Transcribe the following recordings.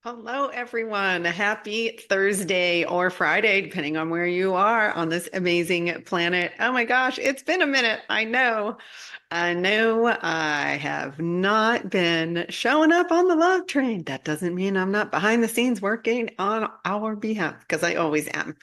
Hello, everyone. Happy Thursday or Friday, depending on where you are on this amazing planet. Oh my gosh, it's been a minute. I know I have not been showing up on the love train. That doesn't mean I'm not behind the scenes working on our behalf because I always am.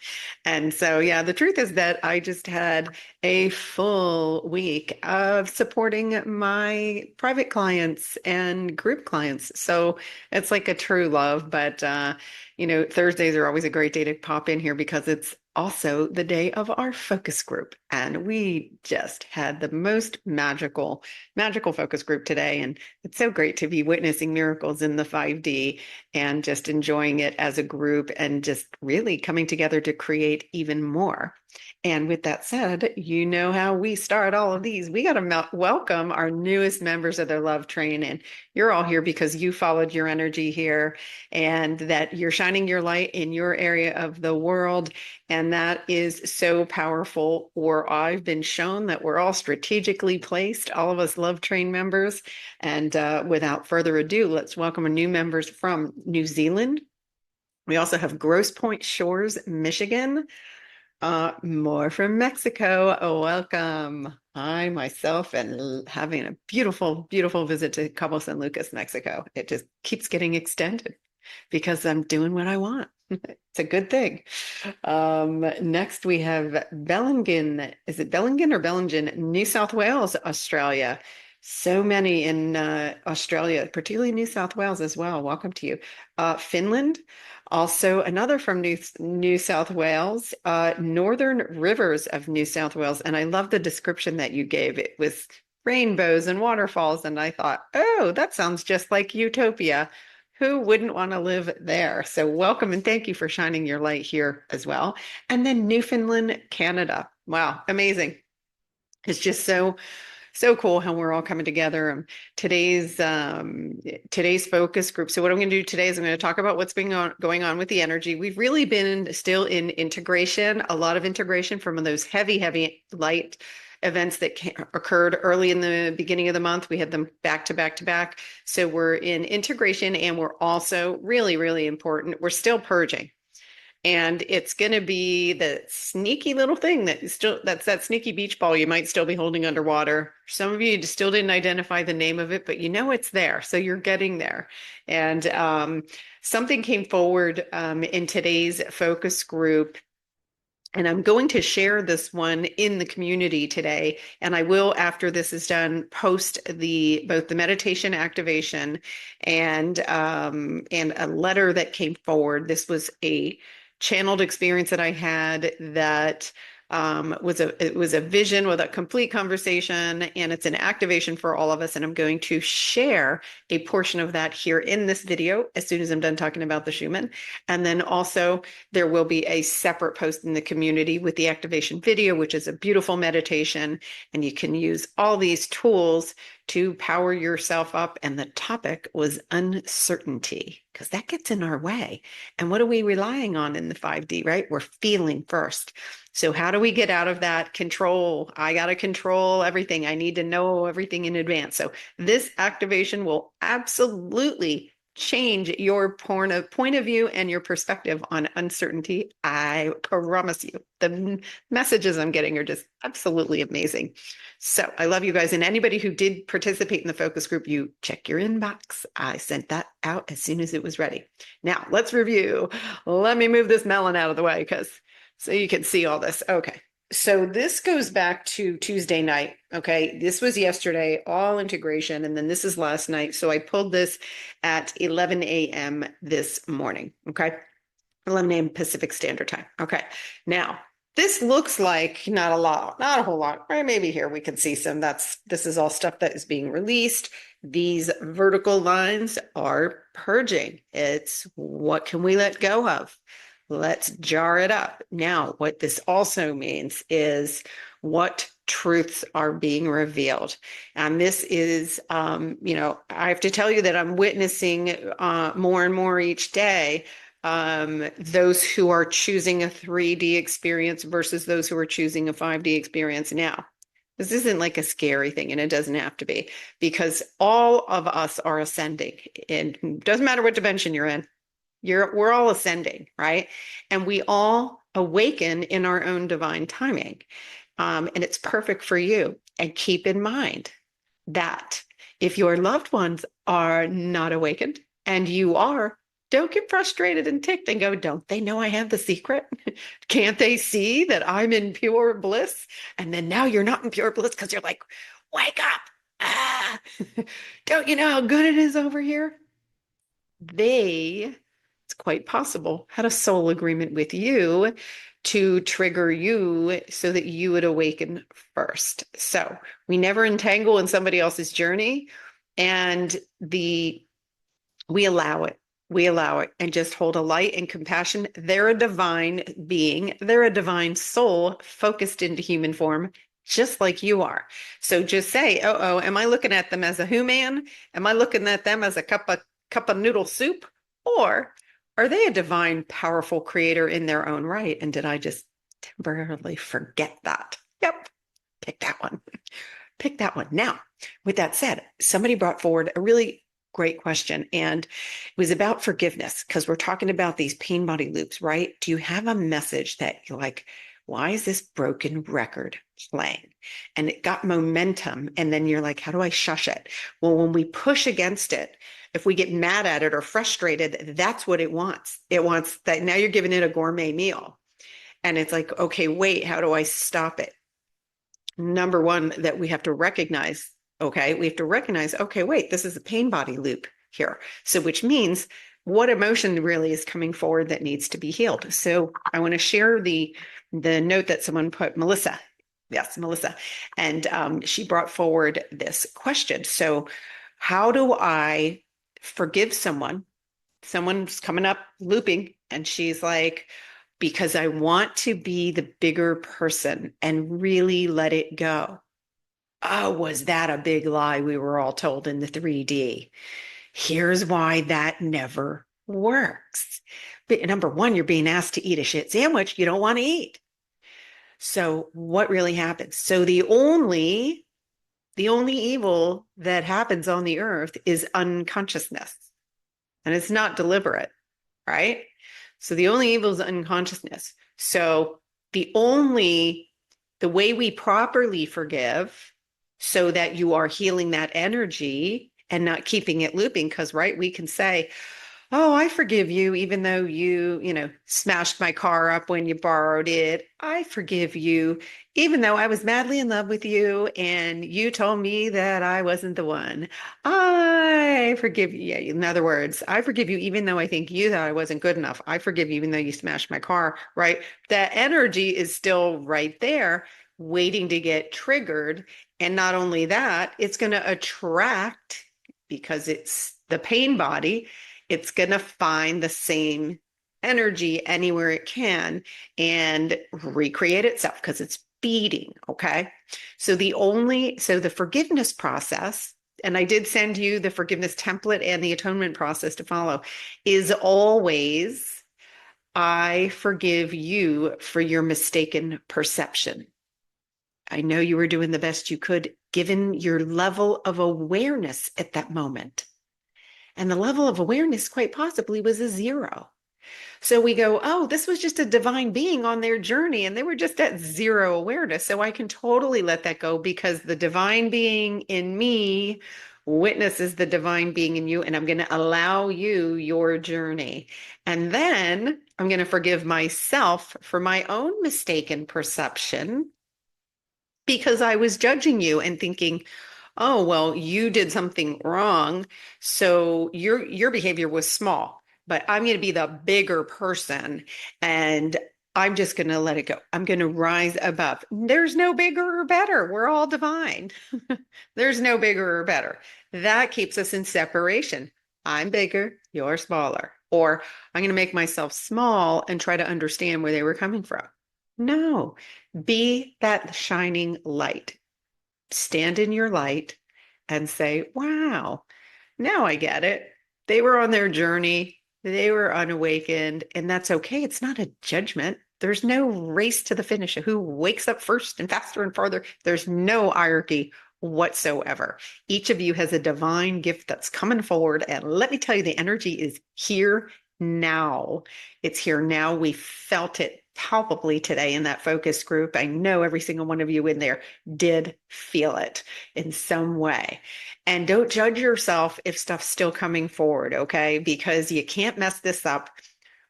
And so, yeah, the truth is that I just had a full week of supporting my private clients and group clients. So it's like a true love. But Thursdays are always a great day to pop in here because it's also the day of our focus group. And we just had the most magical focus group today. And it's so great to be witnessing miracles in the 5D and just enjoying it as a group and just really coming together to create even more. And with that said, you know how we start all of these. We got to welcome our newest members of the Love Train. And you're all here because you followed your energy here and that you're shining your light in your area of the world. And that is so powerful. Or I've been shown that we're all strategically placed, all of us Love Train members. And without further ado, let's welcome our new members from New Zealand. We also have Grosse Pointe Shores, Michigan. More from Mexico. Welcome. I myself am having a beautiful visit to Cabo San Lucas, Mexico. It just keeps getting extended because I'm doing what I want. It's a good thing. Next, we have Bellingen. Is it Bellingen or Bellingen? New South Wales, Australia. So many in Australia, particularly New South Wales as well. Welcome to you. Finland, also another from New South Wales, Northern Rivers of New South Wales. And I love the description that you gave. It was rainbows and waterfalls. And I thought, oh, that sounds just like utopia. Who wouldn't want to live there? So welcome and thank you for shining your light here as well. And then Newfoundland, Canada. Wow, amazing. It's just so cool how we're all coming together. Today's focus group. So what I'm going to do today is I'm going to talk about what's been going on with the energy. We've really been still in integration, a lot of integration from those heavy light events that occurred early in the beginning of the month. We had them back to back to back. So we're in integration and we're also really important. We're still purging. And it's going to be the sneaky little thing that's that sneaky beach ball you might still be holding underwater. Some of you still didn't identify the name of it, but you know it's there. So you're getting there. And something came forward in today's focus group. And I'm going to share this one in the community today. And I will, after this is done, post both the meditation activation and a letter that came forward. This was a channeled experience that I had that it was a vision with a complete conversation, and it's an activation for all of us. And I'm going to share a portion of that here in this video as soon as I'm done talking about the Schumann. And then also there will be a separate post in the community with the activation video, which is a beautiful meditation. And you can use all these tools to power yourself up. And the topic was uncertainty, because that gets in our way. And what are we relying on in the 5D, right? We're feeling first. So how do we get out of that control? I got to control everything. I need to know everything in advance. So this activation will absolutely change your point of view and your perspective on uncertainty. I promise you. The messages I'm getting are just absolutely amazing. So I love you guys. And anybody who did participate in the focus group, you check your inbox. I sent that out as soon as it was ready. Now let's review. Let me move this melon out of the way so you can see all this. Okay. So this goes back to Tuesday night. Okay. This was yesterday, all integration. And then this is last night. So I pulled this at 11 a.m. this morning. Okay. 11 a.m. Pacific Standard Time. Okay. Now, this looks like not a whole lot, right? Maybe here we can see some. This is all stuff that is being released. These vertical lines are purging. It's what can we let go of? Let's jar it up. Now, what this also means is what truths are being revealed. And this is, I have to tell you that I'm witnessing more and more each day those who are choosing a 3D experience versus those who are choosing a 5D experience. Now, this isn't like a scary thing, and it doesn't have to be, because all of us are ascending. And it doesn't matter what dimension you're in. We're all ascending, right? And we all awaken in our own divine timing. And it's perfect for you. And keep in mind that if your loved ones are not awakened and you are, don't get frustrated and ticked and go, don't they know I have the secret? Can't they see that I'm in pure bliss? And then now you're not in pure bliss because you're like, wake up. Ah, don't you know how good it is over here? They, it's quite possible, had a soul agreement with you to trigger you so that you would awaken first. So we never entangle in somebody else's journey, and we allow it. We allow it and just hold a light and compassion. They're a divine being. They're a divine soul focused into human form, just like you are. So just say, oh, am I looking at them as a human? Am I looking at them as a cup of noodle soup? Or are they a divine, powerful creator in their own right? And did I just temporarily forget that? Yep, pick that one. Pick that one. Now, with that said, somebody brought forward a really great question, and it was about forgiveness because we're talking about these pain body loops, right? Do you have a message that you're like, why is this broken record playing? And it got momentum, and then you're like, how do I shush it? Well, when we push against it, if we get mad at it or frustrated, that's what it wants. It wants that now you're giving it a gourmet meal. And it's like, okay, wait, how do I stop it? Number one, that we have to recognize, okay, okay, wait, this is a pain body loop here. So, which means what emotion really is coming forward that needs to be healed. So I want to share the note that someone put, Melissa. Yes, Melissa. And she brought forward this question. So how do I forgive someone? Someone's coming up looping and she's like, because I want to be the bigger person and really let it go. Oh, was that a big lie we were all told in the 3D? Here's why that never works. But number one, you're being asked to eat a shit sandwich you don't want to eat. So what really happens? So the only evil that happens on the earth is unconsciousness. And it's not deliberate, right? So the only evil is unconsciousness. So the way we properly forgive so that you are healing that energy and not keeping it looping, because, right, we can say, oh, I forgive you, even though you smashed my car up when you borrowed it. I forgive you, even though I was madly in love with you and you told me that I wasn't the one. I forgive you. Yeah, in other words, I forgive you, even though I think you thought I wasn't good enough. I forgive you, even though you smashed my car, right? That energy is still right there, waiting to get triggered. And not only that, it's going to attract, because it's the pain body, it's going to find the same energy anywhere it can and recreate itself because it's feeding. Okay. So the forgiveness process, and I did send you the forgiveness template and the atonement process to follow, is always, I forgive you for your mistaken perception. I know you were doing the best you could given your level of awareness at that moment. And the level of awareness quite possibly was a 0. So we go, oh, this was just a divine being on their journey and they were just at 0 awareness. So I can totally let that go because the divine being in me witnesses the divine being in you, and I'm going to allow you your journey. And then I'm going to forgive myself for my own mistaken perception because I was judging you and thinking, oh, well, you did something wrong. So your behavior was small, but I'm going to be the bigger person and I'm just going to let it go. I'm going to rise above. There's no bigger or better. We're all divine. There's no bigger or better. That keeps us in separation. I'm bigger, you're smaller. Or I'm going to make myself small and try to understand where they were coming from. No, be that shining light. Stand in your light and say, wow, now I get it. They were on their journey. They were unawakened, and that's okay. It's not a judgment. There's no race to the finish of who wakes up first and faster and farther. There's no hierarchy whatsoever. Each of you has a divine gift that's coming forward. And let me tell you, the energy is here now. It's here now. We felt it palpably today in that focus group. I know every single one of you in there did feel it in some way. And don't judge yourself if stuff's still coming forward, okay? Because you can't mess this up.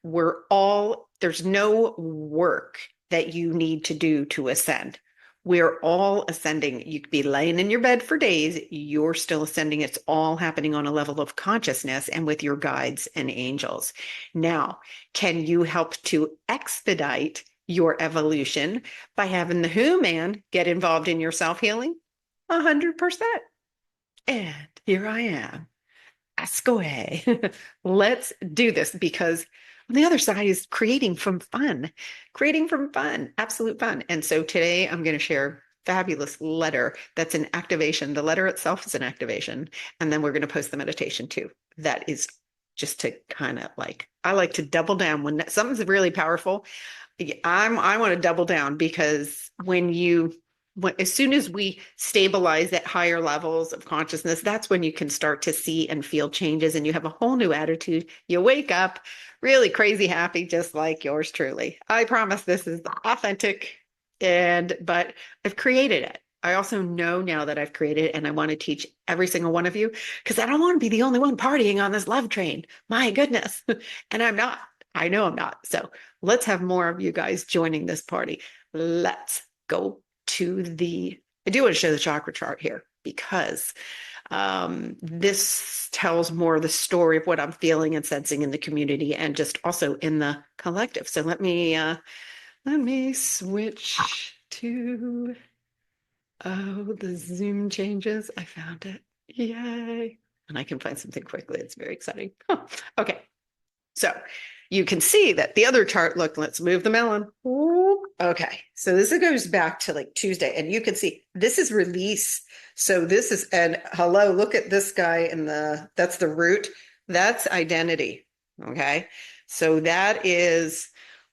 There's no work that you need to do to ascend. We're all ascending. You could be laying in your bed for days. You're still ascending. It's all happening on a level of consciousness and with your guides and angels. Now, can you help to expedite your evolution by having the Who Man get involved in your self-healing? 100%. And here I am. Ask away. Let's do this, because on the other side is creating from fun, absolute fun. And so today I'm going to share a fabulous letter that's an activation. The letter itself is an activation. And then we're going to post the meditation too. That is just to kind of I like to double down when something's really powerful. I want to double down, because as soon as we stabilize at higher levels of consciousness, that's when you can start to see and feel changes, and you have a whole new attitude. You wake up really crazy happy, just like yours truly. I promise this is authentic, but I've created it. I also know now that I've created it, and I want to teach every single one of you, because I don't want to be the only one partying on this love train. My goodness. And I'm not. I know I'm not. So let's have more of you guys joining this party. Let's go I do want to show the chakra chart here, because this tells more of the story of what I'm feeling and sensing in the community, and just also in the collective. So let me switch to, the Zoom changes. I found it. Yay. And I can find something quickly. It's very exciting. Okay. So you can see that the other chart, look, let's move the melon. Okay. So this goes back to Tuesday, and you can see this is release. So this is, and hello, look at this guy that's the root. That's identity. Okay. So that is,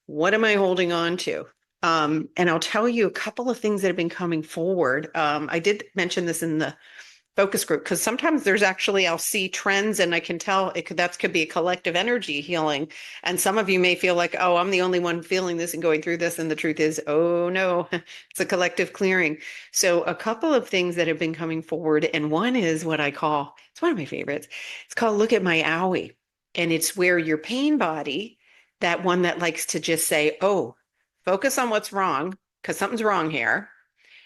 what am I holding on to? And I'll tell you a couple of things that have been coming forward. I did mention this in the focus group, because sometimes I'll see trends, and I can tell that could be a collective energy healing. And some of you may feel like, oh, I'm the only one feeling this and going through this. And the truth is, oh no, it's a collective clearing. So a couple of things that have been coming forward. And one is what I call, it's one of my favorites. It's called Look at My Owie. And it's where your pain body, that one that likes to just say, oh, focus on what's wrong, because something's wrong here,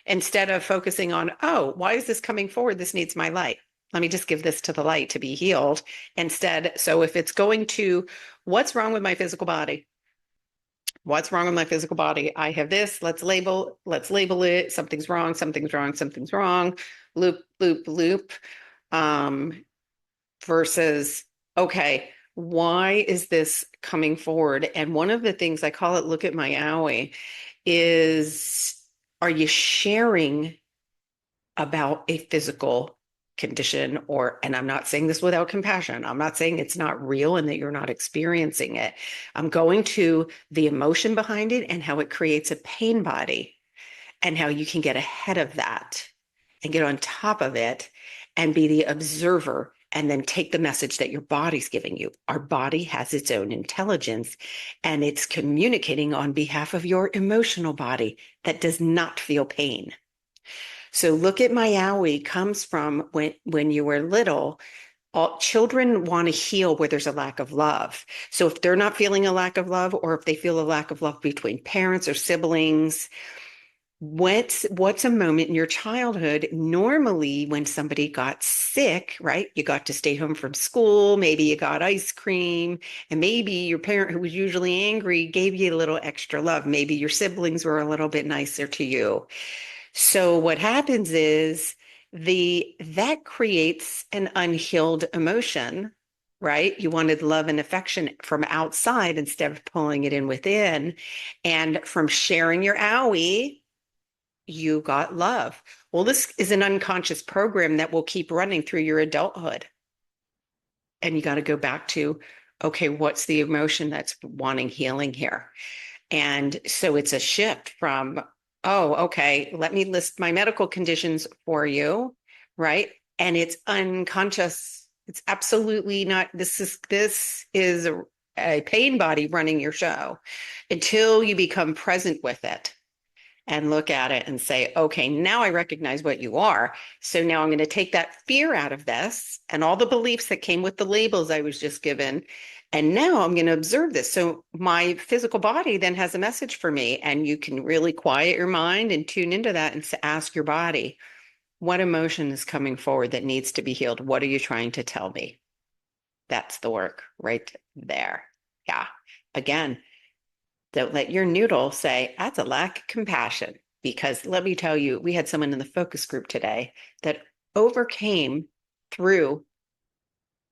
instead of focusing on, oh, why is this coming forward? This needs my light. Let me just give this to the light to be healed instead. So if it's going to, what's wrong with my physical body? What's wrong with my physical body? I have this. Let's label it. Something's wrong. Something's wrong. Something's wrong. Loop, loop, loop. Versus, okay, why is this coming forward? And one of the things I call it, look at my owie, is, are you sharing about a physical condition? And I'm not saying this without compassion. I'm not saying it's not real and that you're not experiencing it. I'm going to the emotion behind it and how it creates a pain body, and how you can get ahead of that and get on top of it and be the observer, and then take the message that your body's giving you. Our body has its own intelligence, and it's communicating on behalf of your emotional body that does not feel pain. So Look at My owie comes from when you were little. All children want to heal where there's a lack of love. So if they're not feeling a lack of love, or if they feel a lack of love between parents or siblings, what's a moment in your childhood? Normally, when somebody got sick, right? You got to stay home from school. Maybe you got ice cream, and maybe your parent, who was usually angry, gave you a little extra love. Maybe your siblings were a little bit nicer to you. So what happens is that creates an unhealed emotion, right? You wanted love and affection from outside instead of pulling it in within. And from sharing your owie, you got love. Well, this is an unconscious program that will keep running through your adulthood. And you got to go back to, okay, what's the emotion that's wanting healing here? And so it's a shift from, oh, okay, let me list my medical conditions for you, right? And it's unconscious. It's absolutely not, this is a pain body running your show until you become present with it and look at it and say, okay, now I recognize what you are. So now I'm going to take that fear out of this and all the beliefs that came with the labels I was just given. And now I'm going to observe this. So my physical body then has a message for me, and you can really quiet your mind and tune into that and ask your body, what emotion is coming forward that needs to be healed? What are you trying to tell me? That's the work right there. Yeah. Again, don't let your noodle say, that's a lack of compassion. Because let me tell you, we had someone in the focus group today that overcame through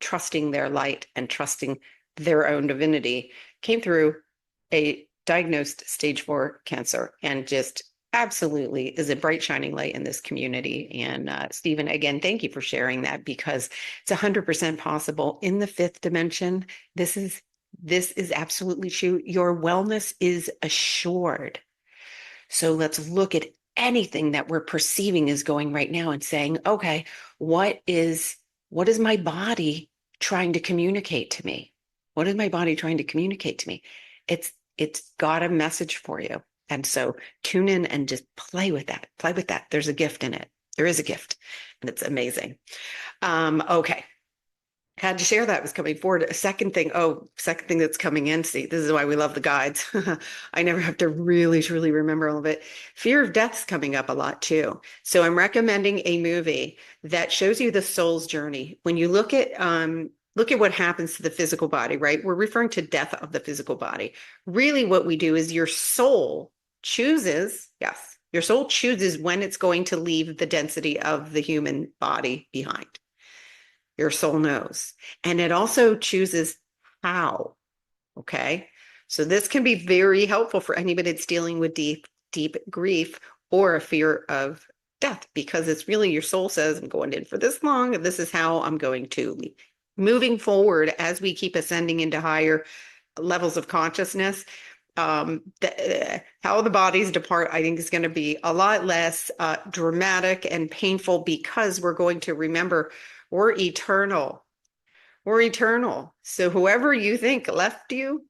trusting their light and trusting their own divinity, came through a diagnosed stage 4 cancer and just absolutely is a bright shining light in this community. And Stephen, again, thank you for sharing that, because it's 100% possible in the fifth dimension. This is absolutely true. Your wellness is assured. So let's look at anything that we're perceiving is going right now and saying, okay, what is my body trying to communicate to me? What is my body trying to communicate to me? It's got a message for you. And so tune in and just play with that. Play with that. There's a gift in it. There is a gift, and it's amazing. Okay. Had to share that was coming forward. Second thing that's coming in. See, this is why we love the guides. I never have to really, truly remember all of it. Fear of death's coming up a lot too. So I'm recommending a movie that shows you the soul's journey. When you look at what happens to the physical body, right? We're referring to death of the physical body. Really, what we do is your soul chooses, yes, your soul chooses when it's going to leave the density of the human body behind. Your soul knows. And it also chooses how. Okay. So this can be very helpful for anybody that's dealing with deep, deep grief or a fear of death, because it's really your soul says, I'm going in for this long, and this is how I'm going to leave. Moving forward as we keep ascending into higher levels of consciousness. How the bodies depart, I think, is going to be a lot less dramatic and painful, because we're going to remember we're eternal. We're eternal. So whoever you think left you,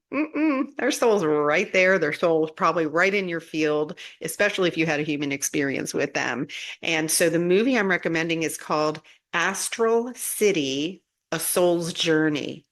their soul's right there. Their soul's probably right in your field, especially if you had a human experience with them. And so the movie I'm recommending is called Astral City, A Soul's Journey.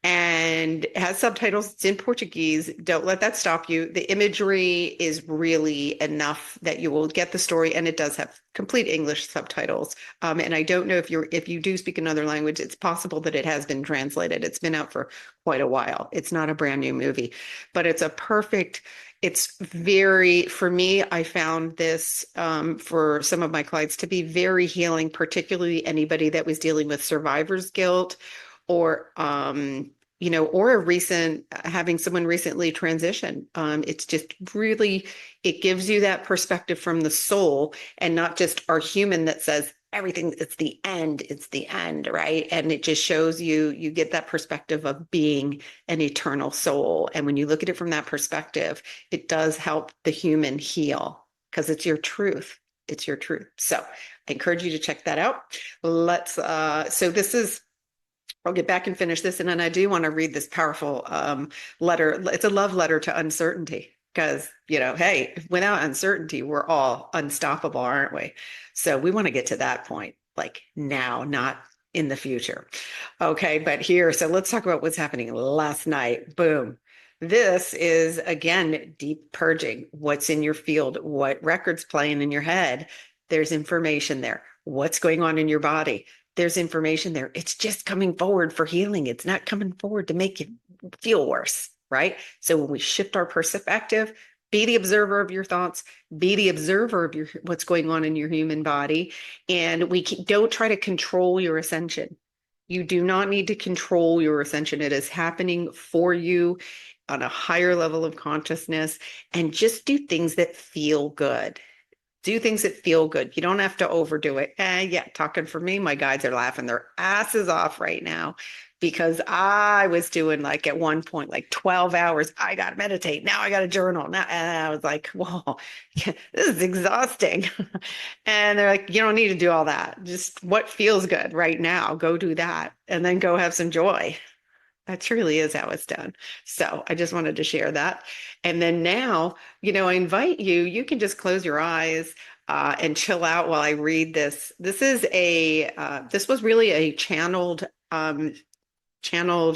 And it has subtitles. It's in Portuguese. Don't let that stop you. The imagery is really enough that you will get the story, and it does have complete English subtitles. And I don't know if you do speak another language, it's possible that it has been translated. It's been out for quite a while. It's not a brand new movie, but it's very, for me, I found this for some of my clients to be very healing, particularly anybody that was dealing with survivor's guilt, or or having someone recently transition. It's just really, it gives you that perspective from the soul, and not just our human that says everything, it's the end, right? And it just shows you get that perspective of being an eternal soul. And when you look at it from that perspective, it does help the human heal, because it's your truth. It's your truth. So I encourage you to check that out. I'll get back and finish this. And then I do want to read this powerful letter. It's a love letter to uncertainty, because, hey, without uncertainty, we're all unstoppable, aren't we? So we want to get to that point, like now, not in the future. Okay, but so let's talk about what's happening last night. Boom. This is, again, deep purging. What's in your field? What records playing in your head? There's information there. What's going on in your body? There's information there. It's just coming forward for healing. It's not coming forward to make you feel worse, right? So when we shift our perspective, be the observer of your thoughts, be the observer of what's going on in your human body, and don't try to control your ascension. You do not need to control your ascension. It is happening for you on a higher level of consciousness, and just do things that feel good. Do things that feel good. You don't have to overdo it. Yeah, talking for me, my guides are laughing their asses off right now, because I was doing, like, at one point, like 12 hours. I got to meditate. Now I got to journal. Now, and I was like, whoa, this is exhausting. And they're like, you don't need to do all that. Just what feels good right now. Go do that. And then go have some joy. That truly is how it's done. So I just wanted to share that. And then now, I invite you, you can just close your eyes and chill out while I read this. This was really a channeled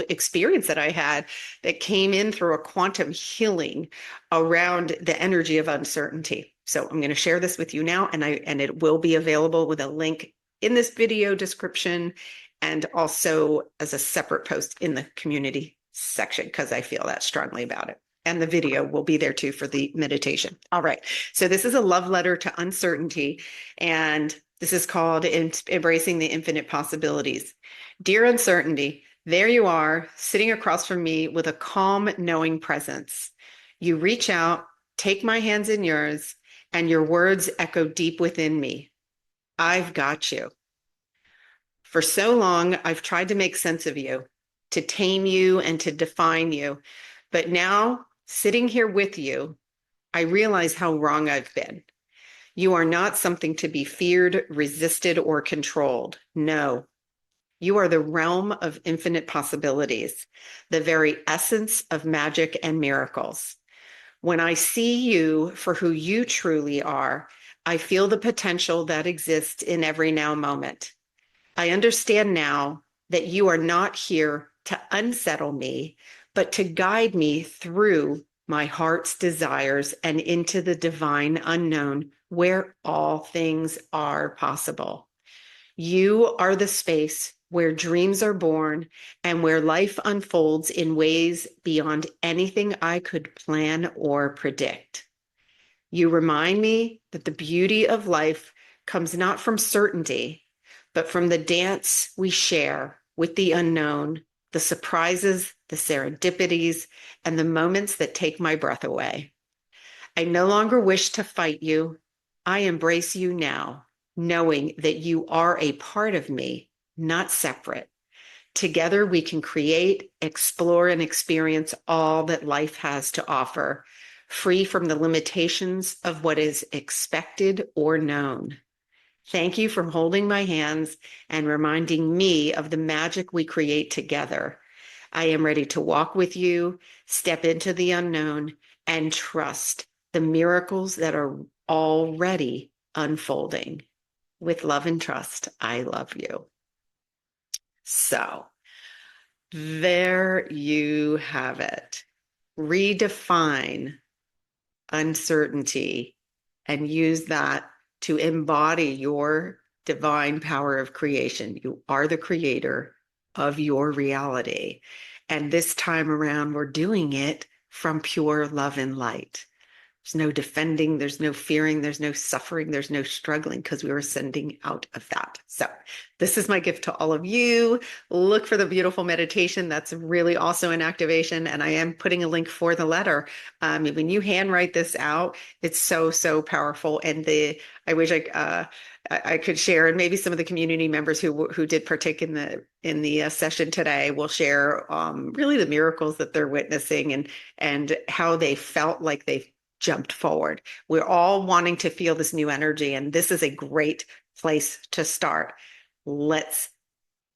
experience that I had that came in through a quantum healing around the energy of uncertainty. So I'm going to share this with you now, and it will be available with a link in this video description and also as a separate post in the community section because I feel that strongly about it. And the video will be there too for the meditation. All right. So this is a love letter to uncertainty, and this is called Embracing the Infinite Possibilities. Dear Uncertainty, there you are, sitting across from me with a calm, knowing presence. You reach out, take my hands in yours, and your words echo deep within me. I've got you. For so long, I've tried to make sense of you, to tame you and to define you. But now, sitting here with you, I realize how wrong I've been. You are not something to be feared, resisted, or controlled. No, you are the realm of infinite possibilities, the very essence of magic and miracles. When I see you for who you truly are, I feel the potential that exists in every now moment. I understand now that you are not here to unsettle me, but to guide me through my heart's desires and into the divine unknown where all things are possible. You are the space where dreams are born and where life unfolds in ways beyond anything I could plan or predict. You remind me that the beauty of life comes not from certainty, but from the dance we share with the unknown, the surprises, the serendipities, and the moments that take my breath away. I no longer wish to fight you. I embrace you now, knowing that you are a part of me, not separate. Together, we can create, explore, and experience all that life has to offer, free from the limitations of what is expected or known. Thank you for holding my hands and reminding me of the magic we create together. I am ready to walk with you, step into the unknown, and trust the miracles that are already unfolding. With love and trust, I love you. So there you have it. Redefine uncertainty and use that to embody your divine power of creation. You are the creator of your reality. And this time around, we're doing it from pure love and light. There's no defending, there's no fearing, there's no suffering, there's no struggling because we were sending out of that. So this is my gift to all of you. Look for the beautiful meditation. That's really also an activation. And I am putting a link for the letter. When you handwrite this out, it's so, so powerful. And I wish I could share, and maybe some of the community members who did partake in the session today will share really the miracles that they're witnessing and how they felt like they jumped forward. We're all wanting to feel this new energy, and this is a great place to start. Let's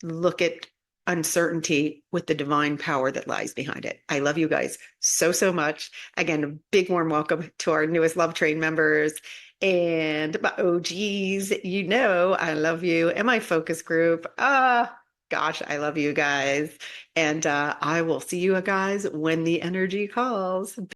look at uncertainty with the divine power that lies behind it. I love you guys so, so much. Again, a big warm welcome to our newest Love Train members and my OGs. I love you, and my focus group. Gosh, I love you guys. And I will see you guys when the energy calls.